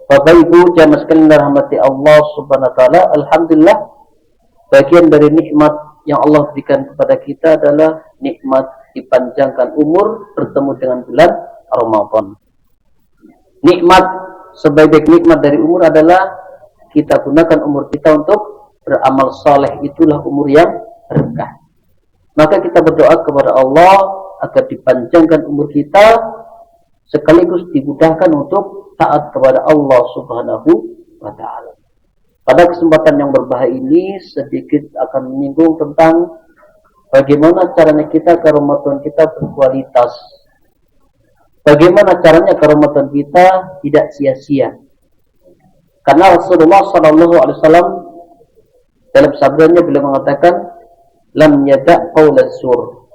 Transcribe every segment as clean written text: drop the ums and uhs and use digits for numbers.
Bapak Ibu jamaah sekalian dirahmati Allah Subhanahu wa taala, alhamdulillah bagian dari nikmat yang Allah berikan kepada kita adalah nikmat dipanjangkan umur bertemu dengan bulan Ramadan. Nikmat sebaik-baik nikmat dari umur adalah kita gunakan umur kita untuk beramal saleh, itulah umur yang berkah. Maka kita berdoa kepada Allah agar dipanjangkan umur kita sekaligus dimudahkan untuk taat kepada Allah Subhanahu wa taala. Pada kesempatan yang berbahagia ini sedikit akan menyinggung tentang bagaimana caranya kita ke Ramadan kita berkualitas. Bagaimana caranya ke Ramadan kita tidak sia-sia. Karena Rasulullah SAW dalam sabdanya beliau mengatakan, lam yada' qaula sur.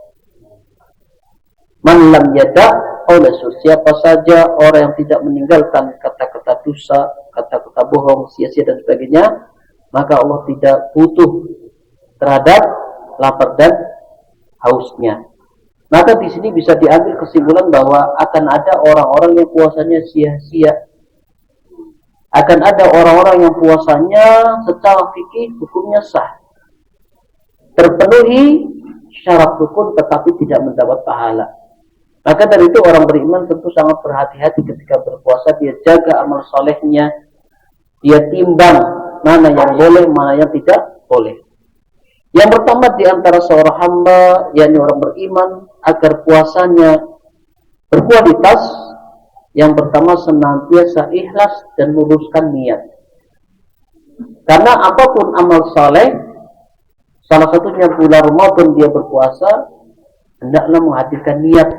Man lam yada' qaula sur. Siapa saja orang yang tidak meninggalkan kata-kata dosa, kata-kata bohong, sia-sia dan sebagainya, maka Allah tidak butuh terhadap lapar dan hausnya. Maka di sini bisa diambil kesimpulan bahwa akan ada orang-orang yang puasanya sia-sia. Akan ada orang-orang yang puasanya secara fikih hukumnya sah. Terpenuhi syarat rukun tetapi tidak mendapat pahala. Maka dari itu orang beriman tentu sangat berhati-hati ketika berpuasa. Dia jaga amal solehnya. Dia timbang mana yang boleh, mana yang tidak boleh. Yang pertama di antara seorang hamba, yakni orang beriman, agar puasanya berkualitas, yang pertama senantiasa ikhlas dan meluruskan niat. Karena apapun amal saleh, salah satunya bulan Ramadan dia berpuasa, hendaklah menghadirkan niat.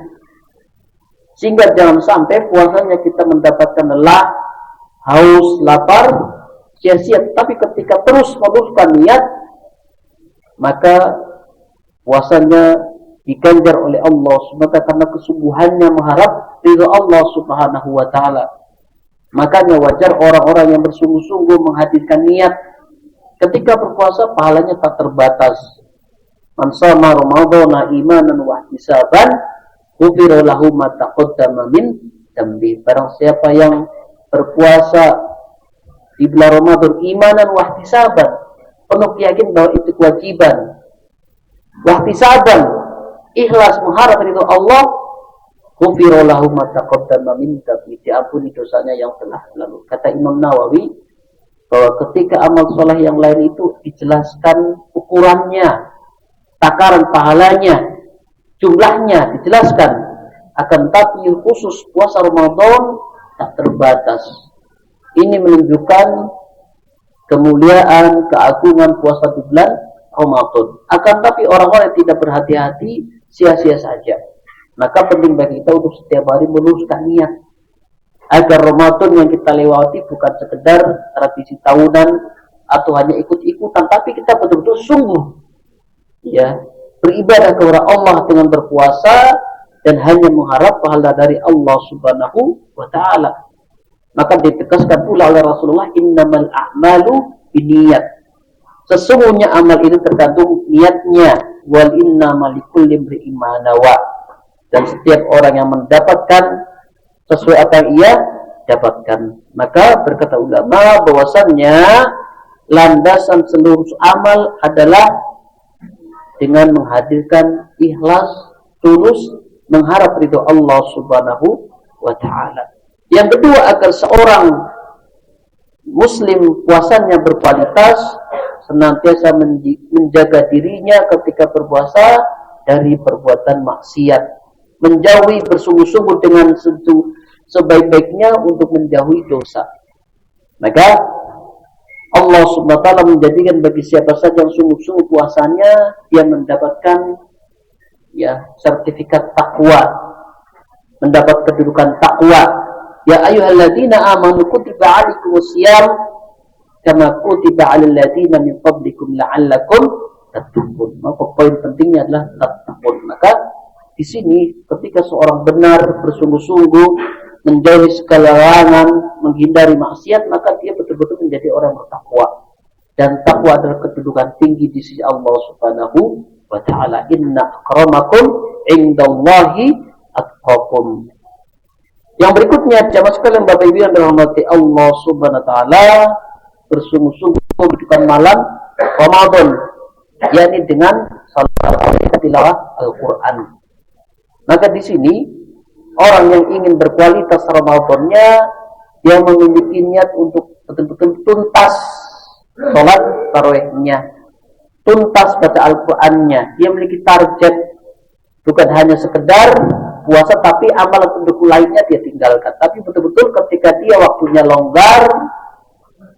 Sehingga jangan sampai puasanya kita mendapatkan lelah, haus, lapar, sia-sia. Tapi ketika terus meluruskan niat, maka puasanya diganjar oleh Allah SWT karena kesungguhannya mengharap ridha Allah Subhanahu wa taala. Makanya wajar orang-orang yang bersungguh-sungguh menghadirkan niat ketika berpuasa, pahalanya tak terbatas. Man shama ramadhana imanan wa ihtisaban ghufira lahu ma taqaddama min dambi. Barang siapa yang berpuasa di bulan Ramadan imanan wa ihtisaban, penuh keyakinan bahwa itu kewajiban, wahtisaban, ikhlas mengharap ridho Allah, ghufira lahu ma taqaddama min dhanbi, diampuni dosanya yang telah lalu. Kata Imam Nawawi bahwa ketika amal soleh yang lain itu dijelaskan ukurannya, takaran pahalanya, jumlahnya dijelaskan, akan tapi khusus puasa Ramadan tak terbatas. Ini menunjukkan kemuliaan, keagungan puasa di bulan Ramadan. Akan tapi orang-orang yang tidak berhati-hati sia-sia saja. Maka penting bagi kita untuk setiap hari meluruskan niat agar Ramadan yang kita lewati bukan sekedar tradisi tahunan atau hanya ikut-ikutan, tapi kita betul-betul sungguh ya beribadah kepada Allah dengan berpuasa dan hanya mengharap pahala dari Allah Subhanahu wa taala. Maka ditegaskan pula oleh Rasulullah, innamal a'malu binniyat. Sesungguhnya amal itu tergantung niatnya. Wal innamal likulli imri'in ma nawa. Dan setiap orang yang mendapatkan sesuai apa yang ia dapatkan. Maka berkata ulama bahwasannya landasan seluruh amal adalah dengan menghadirkan ikhlas, tulus, mengharap ridho Allah Subhanahu wa taala. Yang kedua, agar seorang muslim puasanya berkualitas, senantiasa menjaga dirinya ketika berpuasa dari perbuatan maksiat, menjauhi bersungguh-sungguh dengan sebaik-baiknya untuk menjauhi dosa. Maka Allah Subhanahu wa taala menjadikan bagi siapa saja yang sungguh-sungguh puasanya, dia mendapatkan sertifikat takwa, mendapat kedudukan takwa. Ya ayyuhalladzina amanu kutiba 'alaikumus syiyam kama kutiba 'alal ladzina min qablikum la'allakum tattaqun. Maka poin pentingnya adalah tattaqun. Maka di sini ketika seorang benar bersungguh-sungguh menjauhi segala larangan, menghindari maksiat, maka dia betul-betul menjadi orang bertakwa. Dan takwa adalah kedudukan tinggi di sisi Allah Subhanahu wa taala. Inna akramakum indallahi atqakum. Yang berikutnya, jamaah sekalian Bapak Ibu yang dirahmati Allah Subhanahu wa taala, bersungguh-sungguh bukan malam Ramadan, yakni dengan salat tilawah Al-Qur'an. Maka di sini orang yang ingin berkualitas Ramadannya, dia memiliki niat untuk betul-betul tuntas salat tarawihnya, tuntas baca Al-Qur'annya. Dia memiliki target, bukan hanya sekedar puasa tapi amalan pendukung lainnya dia tinggalkan. Tapi betul-betul ketika dia waktunya longgar,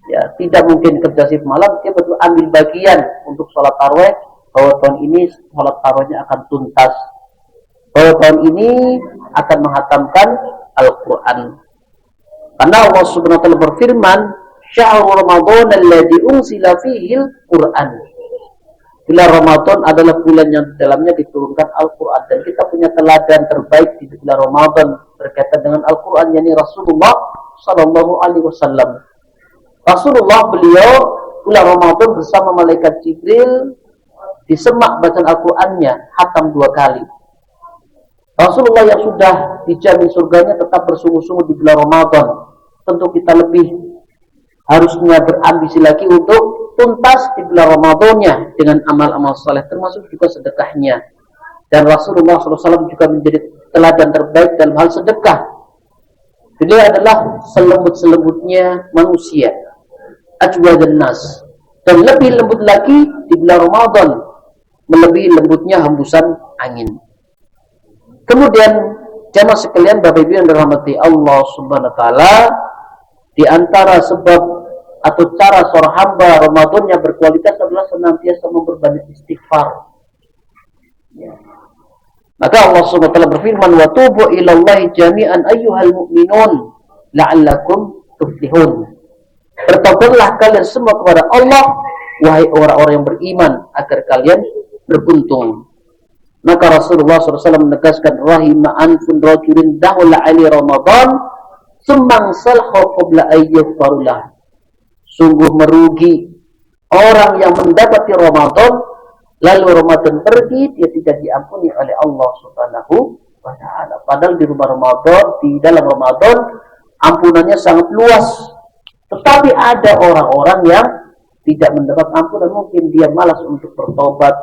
ya tidak mungkin kerja shift malam, dia betul ambil bagian untuk sholat tarawih, bahwa tahun ini sholat tarawihnya akan tuntas, bahwa tahun ini akan menghatamkan Al-Quran. Karena Allah Subhanahu wa taala berfirman, "Syahrul Ramadan alladzi unzila fihi al-Qur'an." Bulan Ramadan adalah bulan yang di dalamnya diturunkan Al-Quran, dan kita punya teladan terbaik di bulan Ramadan berkaitan dengan Al-Quran, yakni Rasulullah Sallallahu Alaihi Wasallam. Rasulullah beliau bulan Ramadan bersama malaikat Jibril disemak bacaan Al-Qurannya, hatam 2 kali. Rasulullah yang sudah dijamin surganya tetap bersungguh-sungguh di bulan Ramadan. Tentu kita lebih harusnya berambisi lagi untuk tuntas di bulan Ramadannya dengan amal-amal saleh, termasuk juga sedekahnya. Dan Rasulullah SAW juga menjadi teladan terbaik dalam hal sedekah. Beliau adalah selembut-selembutnya manusia, ajwadan nas, dan lebih lembut lagi di bulan Ramadan, melebihi lembutnya hembusan angin. Kemudian jamaah sekalian Bapak Ibu yang dirahmati Allah Subhanahu wa taala, di antara sebab atau cara seorang hamba Ramadannya berkualitas adalah senantiasa memperbanyak istighfar. Ya. Maka Allah Subhanahu wa taala berfirman, "Wa tubu ilallahi jami'an ayyuhal mu'minun la'allakum tuflihun." Bertobatlah kalian semua kepada Allah, wahai orang-orang yang beriman, agar kalian beruntung. Maka Rasulullah SAW menegaskan, "Rahima anfun rajulin dahula ali Ramadan sumang salhu qabla ayyufarulah." Sungguh merugi orang yang mendapati Ramadan, lalu Ramadan pergi, dia tidak diampuni oleh Allah Subhanahu wa taala. Padahal di dalam Ramadan ampunannya sangat luas. Tetapi ada orang-orang yang tidak mendapat ampunan, mungkin dia malas untuk bertobat.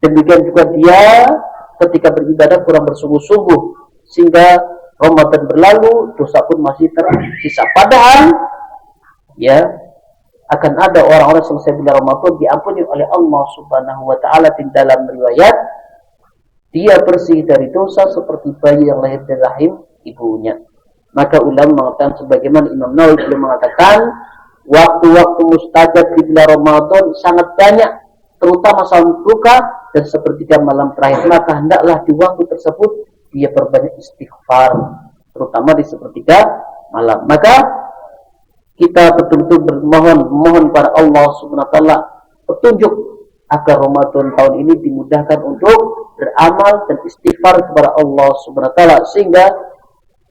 Demikian juga dia ketika beribadah kurang bersungguh-sungguh, sehingga Ramadan berlalu, dosa pun masih tersisa. Padahal ya, akan ada orang-orang selesai bulan Ramadan diampuni oleh Allah Subhanahu wa taala. Di dalam riwayat, dia bersih dari dosa seperti bayi yang lahir dari rahim ibunya. Maka ulama mengatakan, sebagaimana Imam Nawawi beliau mengatakan, waktu-waktu mustajab di bulan Ramadan sangat banyak, terutama saum buka dan sepertiga malam terakhir. Maka hendaklah di waktu tersebut dia berbanyak istighfar, terutama di sepertiga malam. Maka kita betul-betul memohon pada Allah Subhanahu wa taala petunjuk agar Ramadan tahun ini dimudahkan untuk beramal dan istighfar kepada Allah Subhanahu wa taala, sehingga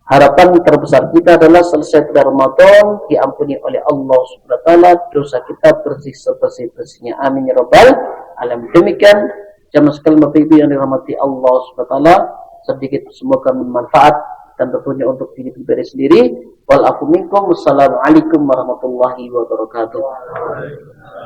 harapan terbesar kita adalah selesai bulan Ramadan diampuni oleh Allah Subhanahu wa taala, dosa kita bersih sebersih-bersihnya. Amin ya rabbal alamin. Demikian jamaah sekalian Bapak Ibu yang dirahmati Allah Subhanahu wa taala, sedikit semoga bermanfaat dan tentunya untuk diri pribadi sendiri. Wal afu minkum. Wassalamualaikum warahmatullahi wabarakatuh.